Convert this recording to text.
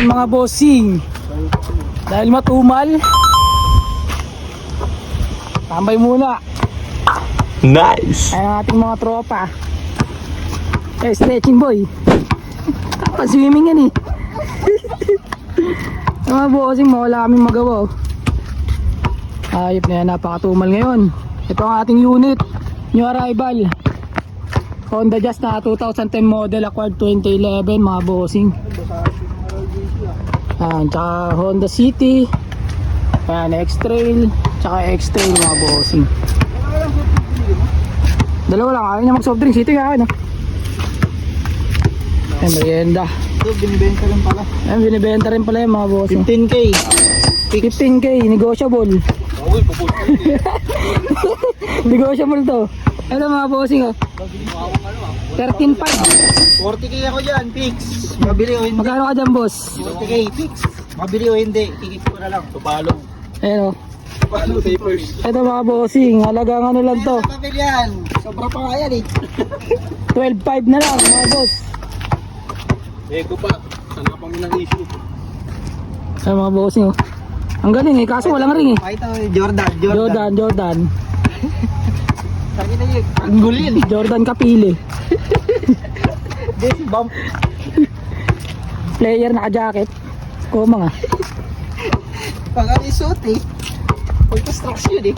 mga bossing. Dahil matumal, tambay muna. Nice. Ayan ang ating mga tropa. Stretching boy. Pa-swimming yan eh. Mga bossing, wala kaming magawa. Ayop na yan, napakatumal ngayon. Ito ang ating unit, new arrival, Honda Jazz na 2010 model, acquired 2011 mga bossing. Ayan, tsaka Honda City. Ayan, X-Trail, tsaka X-Trail mga bossing. Dalawa lang, ayaw niya mag-soft drinks. Ito yung akin, no? Ayan, merienda. Ito, binibenta rin pala. Ayan, binibenta rin pala yung mga bossing. 15K. 15K, negotiable. Uy, pupul. Negotiable to. Ito mga bossing, oh. 13.5. 40K ako dyan, fix. Mabili o hindi. Magkano ka dyan, boss? 40K, fix. Mabili o hindi, kikip ko na lang. Tupalong. Ayan, oh. Tupalong papers. Ito mga bossing, halagang ano lang to. Ano mabili yan? Sobra pa nga yan eh. 12.5 na lang mga boss. Ego pa. Sana ka pang minang issue. Ayan mga bossing, oh. Ang galing eh, kaso walang ring eh. Ito, Jordan. Jordan. Sabi na yun, anggol yun eh. Jordan kapili. This bump. Player naka-jacket. Kuma nga. Pag ano yung suot eh. Full construction yun eh.